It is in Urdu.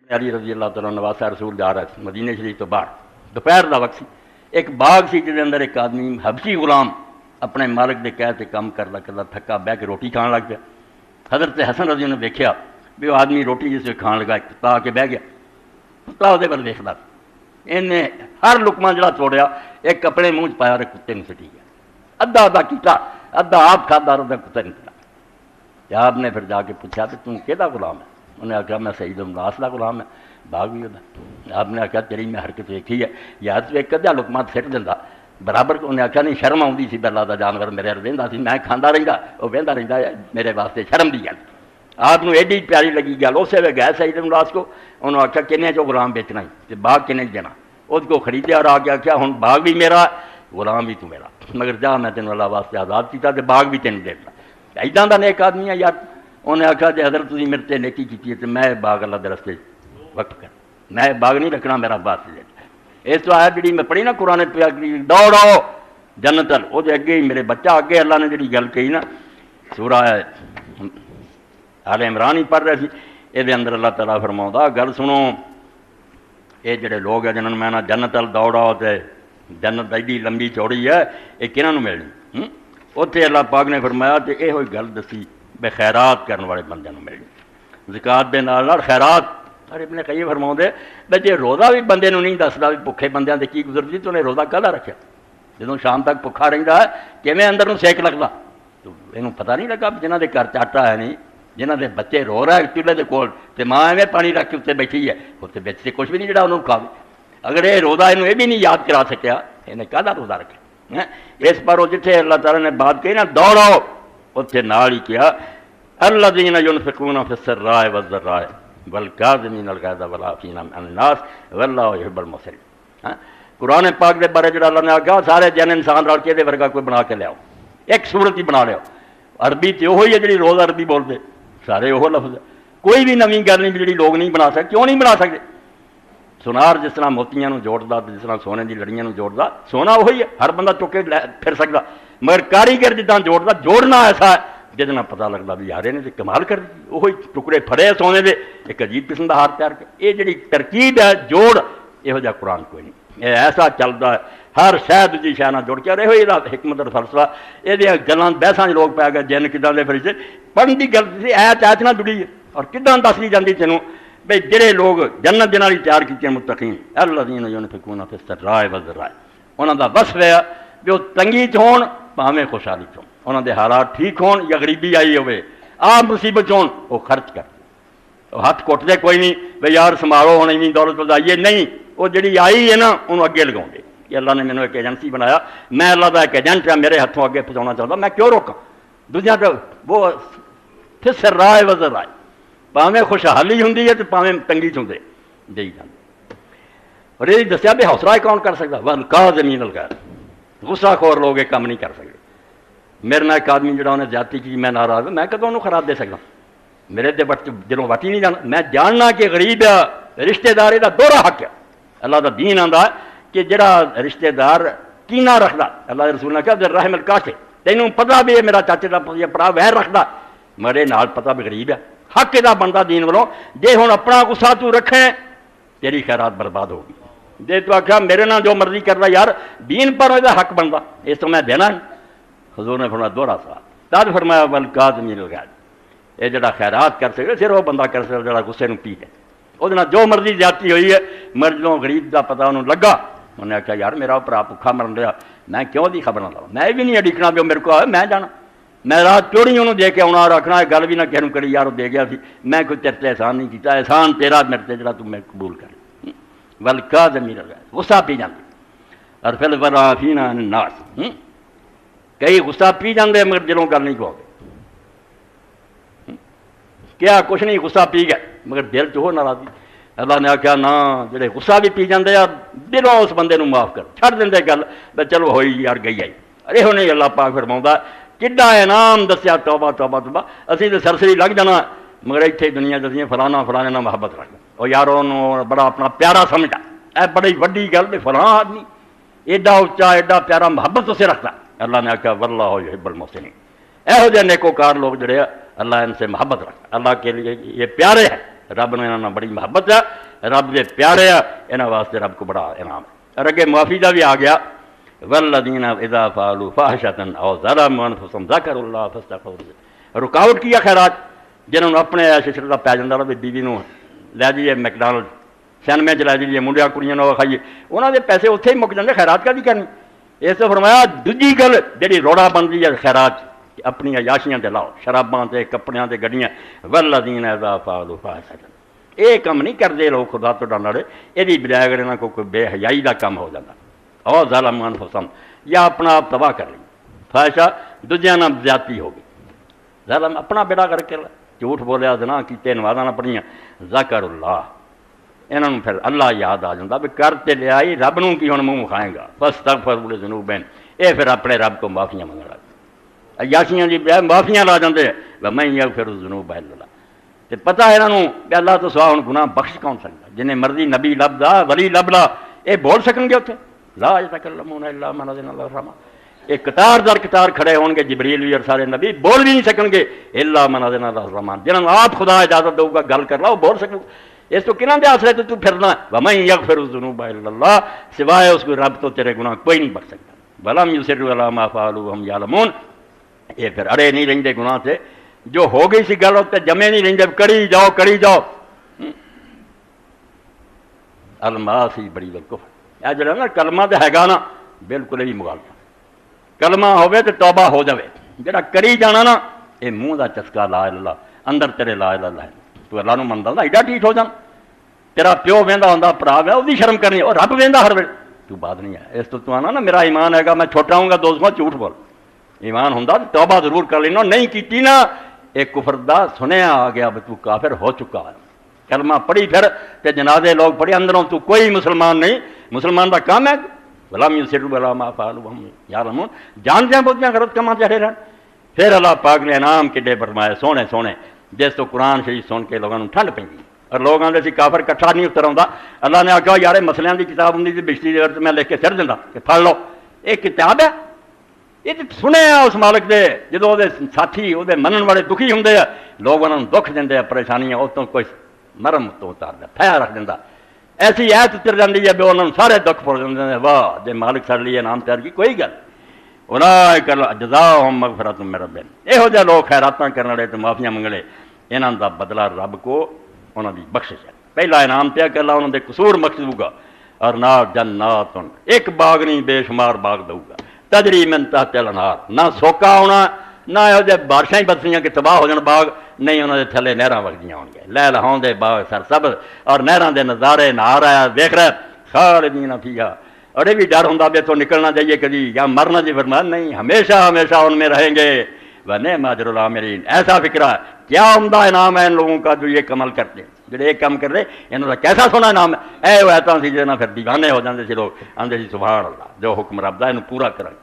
علی رضی اللہ تعالیٰ نواسا رسول جا رہا سی مدینے شریف تو باہر، دوپہر کا وقت سی، ایک باغ سی جس اندر ایک آدمی حبشی غلام اپنے مالک کے کہتے کام کرتا کرتا تھکا بہ کے روٹی کھان لگ پیا۔ حضرت حسن رضی نے دیکھا بھی وہ آدمی روٹی جس کھان لگا کتا آ کے بہ گیا، کتا وہ دیکھتا انہیں ہر لقمہ جڑا توڑیا ایک کپڑے منہ پایا اور کتے نے سٹی گیا، ادھا ادھا کیتا، ادھا آپ کھادا اور ادھا کتے نے کھایا۔ آپ نے پھر جا کے پوچھا کہ تم کہدا غلام ہے؟ انہیں آخیا میں سعید بن العاص کا غلام ہے، باغ بھی ہوتا۔ آپ نے آخیا تیری میں حرکت ویکھی ہے، یا تو ایک ادھا لقمہ سٹ دینا برابر۔ انہیں آخیا نہیں شرم آتی سی اللہ کا جانور میرے رہتا سی، میں کھانا رہتا وہ بہتا رہتا میرے واسطے شرم کی گل۔ آپ کو ایڈی پیاری لگی گل، اسے ویلے گئے سعید بن العاص کو، انہوں نے آخیا کنے چو غلام بیچنا ہی، باغ کنے دینا؟ اس کو خریدیا اور آ کے آخیا ہوں باغ بھی میرا غلام بھی تو میرا، مگر جا میں تینوں اللہ واسطے آزاد کیا تو باغ بھی تینوں دے دیتا۔ ایڈا کا نیک آدمی ہے یار۔ انہیں آخیا جی حضرت تھی میرے سے نیکی کی تو میں باغ اللہ کے رستے وقف کر، میں باغ نہیں رکھنا، میرا باس دے۔ اس تو آیا جی میں پڑھی نا قرآن پہ دوڑو جنت ال، وہ اگے ہی میرے بچہ اگے اللہ نے جی گل کہی نا سورہ آل عمران ہی پڑھ رہے سی، یہ اندر اللہ تعالیٰ فرماؤں گل سنو، یہ جڑے لوگ ہیں جنہوں نے میں جنت ال دوڑاؤ تو جنت ایڈی لمبی چوڑی ہے یہ کنہوں ملنی؟ اتنے اللہ پاک نے فرمایا تو یہ ہوئی گل دسی بے خیرات کرنے والے بندے ملنی، زکات دے نال خیرات۔ اور ابن قیم فرماؤں بھائی جی روزہ بھی بندے نہیں دستا بھی بھوکے بندیاں تے کی گزرتی تو انہیں روزہ کہدا رکھا؟ جدوں شام تک بھوکا رہتا ہے کیویں اندر سیک لگتا؟ تو یہ پتہ نہیں لگا جنہ دے گھر چاٹا ہے نہیں، جنہ دے بچے رو رہا ہے چولہے کے کول تے ماں ایویں پانی رکھ کے اتنے بیٹھی ہے، اتنے بچ سے کچھ بھی نہیں جڑا انہوں کھاوے۔ اگر یہ روزہ یہ بھی نہیں یاد کرا سکیا انہیں کہدا روزہ رکھا؟ اس پر وہ جتنے اللہ تعالیٰ نے بات کہی نا دوڑو، اتنے نال ہی کیا الذین ینفقون فی السراء والضراء والکاظمین الغیظ والعافین عن الناس واللہ یحب المحسنین۔ قرآن پاک دے بارے جڑا اللہ نے آخیا سارے جن انسان رل کے ورگا کوئی بنا کے لیاؤ، ایک صورت ہی بنا لیاؤ۔ عربی تو وہی ہے جی روز عربی بولتے سارے وہ لفظ ہے، کوئی بھی نویں گل نہیں جی لوگ نہیں بنا سکتے۔ کیوں نہیں بنا سکتے؟ سونار جس طرح موتیاں جوڑتا جس طرح سونے کی لڑیاں جوڑتا، سونا وہی ہے ہر بندہ چک کے پھر سکتا، مگر کاریگر جداں جوڑتا جوڑنا ایسا ہے جہد پتہ لگتا بھی یار نے کمال کر دی، وہی ٹکڑے پھڑے سونے دے ایک عجیب قسم کا ہار تیار کر۔ یہ جڑی ترکیب ہے جوڑ یہو جہا قرآن کوئی نہیں، یہ ایسا چلتا ہے ہر شہ دوجی شہ نہ جوڑ کے رہے یہ حکمت اور فلسفہ۔ یہ گلاں بحثاں لوگ پی گئے جن کداں دے فرشتے پڑھن کی گل سی ایت ایت نہ جڑی ہے اور کداں دس دی جاندی تینوں بھئی جڑے لوگ جنت دے نال تیار کیتے متقین الذین ینفقون فی السراء والضراء، انہاں دا وصف ہے جو تنگی چ ہون بھاویں خوشحالی چ ہون، انہاں دے حالات ٹھیک ہون یا غریبی آئی ہوئے آپ مصیبت ہون وہ خرچ کر ہاتھ کٹتے کوئی نہیں بھئی یار سنبھالو ہوں نہیں دولت بدائیے، نہیں وہ جڑی آئی ہے نا انہوں اگے لگاؤ گے کہ اللہ نے مینوں ایک ایجنسی بنایا، میں اللہ کا ایک ایجنٹ ہے، میرے ہاتھوں اگے پہنچانا چاہتا، میں کیوں روکاں؟ دنیا تو وہ پھر سراء وضراء پاویں خوشحالی ہوں تو پاویں تنگی چ دئی جاتے۔ اور یہ دسیا بھی حوصلہ کون کر سکتا؟ والکاظمین الغیظ، غصہ خور لوگ یہ کام نہیں کر سکتے۔ میرے نال ایک آدمی جڑا انہیں زیادتی کی میں ناراض ہوں، میں کدوں انہوں خراب دے سکتا؟ میرے دے دلوں وٹ ہی نہیں جانا، میں جاننا کہ غریب ہے رشتے دار یہ دوہرا حق ہے۔ اللہ کا دین آندا ہے کہ جڑا رشتے دار کینہ رکھدا، اللہ کے رسول نے کہا رحم القاصد، تینوں پتہ بھی ہے میرا چاچے کا پڑا ویر رکھدا میرے نال پتہ بھی غریب ہے، حق دا بندہ دین والوں جے ہن اپنا غصہ تو رکھیں تیری خیرات برباد ہوگی۔ جے تو آخیا میرے نال جو مرضی کردا یار دین پر یہ حق بنتا اس تو میں دینا نہیں۔ حضور نے فرمایا دوہرا سوال، تد فرمایا والکاظمین الغیظ، یہ جڑا خیرات کر سکے صرف وہ بندہ کر سکے جڑا غصے نوں پی جائے، وہ جو مرضی زیادتی ہوئی ہے مرضوں غریب کا پتہ انہوں لگا، انہیں آخیا یار میرا بھرا بھوکھا مرن رہا، میں کیوں دی خبر نہ لاؤں، میں بھی نہیں اڈکنا بھی میرے کو آئے میں جانا، میں رات چوڑی انہوں دے کے آنا رکھنا گل بھی نہ کہہ کری یار وہ دے گیا سی، میں کوئی تیرے تے احسان نہیں کیتا، احسان تیرا میرے تے جڑا تم میں قبول کر والکاظمین الغیظ، غصہ پی جاندے اور پھر والعافین عن الناس، کئی غصہ پی جاندے مگر دلوں گل نہیں کہو گے، کیا کچھ نہیں غصہ پی گئے مگر دل چ ہو ناراضی۔ اللہ نے آخیا نہ جڑے غصہ بھی پی جاندے آ دلوں اس بندے نوں معاف کر چھڑ دے گل بے چلو ہوئی یار گئی آئی۔ ارے ہوں نہیں اللہ پاک فرماؤں کڈا انعام دسیا، توبہ توبہ توبہ، اسی تو سرسری لگ جانا مگر اتنے دنیا دسیاں فلانا فلانے نہ محبت رکھنا، اور یار انہوں بڑا اپنا پیارا سمجھا، اے بڑی وڈی گل بھی فلاں آدمی ایڈا اچا ایڈا پیارا محبت اسے رکھتا۔ اللہ نے آخیا واللہ یحب المحسنین، یہو جہے نیکوکار لوگ جڑے اللہ ان سے محبت رکھتا، اللہ کے لیے یہ پیارے ہیں، رب نے انہاں نال بڑی محبت ہے، رب دے پیارے آ، انہاں واسطے رب کو بڑا انعام ہے۔ اور اگے معافی دا بھی آ گیا، والذین اذا فعلوا فاحشۃ او ظلموا انفسهم ذکروا اللہ فاستغفروا، رکاوٹ کیا خیرات، جنہوں نے اپنے عیش عشرت دا پی جاندا رہے بیوی نوں لے جائیے میکڈونلڈ سینمے چ لے جائیے، منڈیا کڑیاں نوں کھائیے، انہاں دے پیسے اتھے ہی مک جاندے، خیرات کا کرنی۔ اس تو فرمایا دوجی گل جہی روڑا بنتی ہے خیرات اپنی عیاشیاں تے لاؤ، شراباں تے کپڑیاں تے گڈیاں، والذین اذا فعلوا فاحشۃ، یہ کم نہیں کرتے لوگ خدا تو ڈرن والے، یہ بجائے اگر انہاں کو کوئی بے حیائی دا کام ہو جاتا، او ظلموا انفسهم، یا اپنا آپ تباہ کر لی، فاحشہ دوجیاں نال زیادتی ہو گئی، ظلم اپنا بیڑا کر کے جھوٹ بولیا، زنا کیتے، نمازاں نہ پڑھیاں، ذکر اللہ، انہوں نے پھر اللہ یاد آ جاتا بھی کر تے لیا ہی، رب نوں کی ہن منہ کھائیں گا، فاستغفروا لذنوبہم، یہ پھر اپنے رب کو معافیاں منگن لگ پے، عیاشیاں دی بجائے معافیاں لا جاندے، ومن یغفر الذنوب الا اللہ، تے پتہ ہے انہوں کہ اللہ تو سوا ہن گناہ بخش کون سکتا، جنہیں مرضی نبی لبدا ولی لبلا، یہ بول سکن گے اتنے، لا یتکلمون الا من اذن اللہ الرحمن، ایک قطار در قطار کھڑے ہون گے جبریل بھی اور سارے نبی، بول بھی نہیں سکن گے الا من اذن اللہ الرحمن، جنہوں آپ خدا اجازت دو گا گل کر لا وہ بول سکن، اس تو کنہاں دے آسرے تو پھرنا، ومن یغفر الذنوب الا اللہ، سوائے اس کو رب تو تیرے گناہ کوئی نہیں بخش سکتا، ولم یصروا علی ما فعلوا وهم یعلمون، یہ پھر اڑے نہیں رہندے گناہ سے، جو ہو گئی سی گل تے جمے نہیں رہندے، کری جاؤ المعاصی بڑی بالکفر، یہ جڑا نا کلمہ تے ہے گا نا بالکل ہی مغالطہ، کلمہ ہوے تے توبہ ہو جاوے، جڑا کری جانا نا یہ منہ دا چسکا لا الہ اللہ، اندر تیرے لا الہ اللہ ہے، تو اللہ نو مندا ہوندا ایڈا ٹھیٹ ہو جان، تیرا پیو ویندا ہوندا بھرا وے وہ شرم کرنی، اور رب ویندا ہر ویلے، تو بات نہیں ہے، اس تو آنا نا میرا ایمان ہے گا میں چھوٹا ہوں گا دوستوں جھوٹ بول، ایمان ہوندا توبہ ضرور کر لینا، نہیں کیتی نا ایک کفر دا سنیا آ گیا بھی تو کافر ہو چکا ہے، کلمہ پڑھی پھر تے جنازے لوگ پڑھی، اندروں تو کوئی مسلمان نہیں، مسلمان دا کام ہے ولم یصروا علی ما فعلوا وهم یعلمون، جانتے ہیں بہت غلط کاماں چڑھے رہن، پھر اللہ پاک نے انعام کڈے فرمائے سونے سونے، جس تو قرآن شریف سن کے لوگوں ٹھنڈ پی، اور لوگ آدھے سی کافر کٹھا نہیں اتر آتا، اللہ نے آخیا یار مسلیاں کی کتاب ہوں سی بشتی دی میں لکھ کے سر دینا کہ پڑھ لو، یہ کتاب ہے، یہ سنے اس مالک دے جدو وہ ساتھی وہ منن والے دکھی ہوں لوگ انہوں دکھ دیں پریشانیاں اتوں کوئی نرم تو اتار دیا پھیا رکھ دینا، ایسی ایت اتر جاتی ہے بھی انہوں نے سارے دکھ پڑ جاتے ہیں، واہ جی مالک سر لیے نام تیار کی کوئی گل، اولئک جزاؤہم مغفرۃ من ربہم، یہو جہے لوگ خیراتاں کرنے والے تو معافیاں منگلے، انہوں دا بدلہ رب کو انہوں دی بخشش ہے، پہلا انعام تے کہ اللہ انہوں دے قصور بخش دوں گا، اور نال جنات ایک باغ نہیں بے شمار باغ دوں گا، تجری من تحت الانہار، نہ سوکا ہونا نہ یہو جہے بارشاں ہی برسیاں کہ تباہ ہو جان باغ، نہیں انہوں دے تھلے نہراں وگدیاں ہون گے، لے لہون دے باغ سرسبز، اور نہراں دے نظارے نہار آیا دیکھ رہے خالدین فیہا، اور یہ بھی ڈر ہوں بھی تو نکلنا چاہیے کبھی یا مرنا جی، فرمایا نہیں ہمیشہ ہمیشہ ان میں رہیں گے، وَنِعْمَ أَجْرُ الْعَامِلِينَ، ایسا فکرہ کیا عمدہ انعام ہے ان لوگوں کا جو یہ عمل کرتے ہیں، جڑے ایک کام کر رہے انہوں کا کیسا سونا انعام ہے، اے وہ ایتاں سی جنہاں پھر دیوانے ہو جاندے سی لوگ، آندے سی سبحان اللہ جو حکم رب دا انہوں پورا کریں۔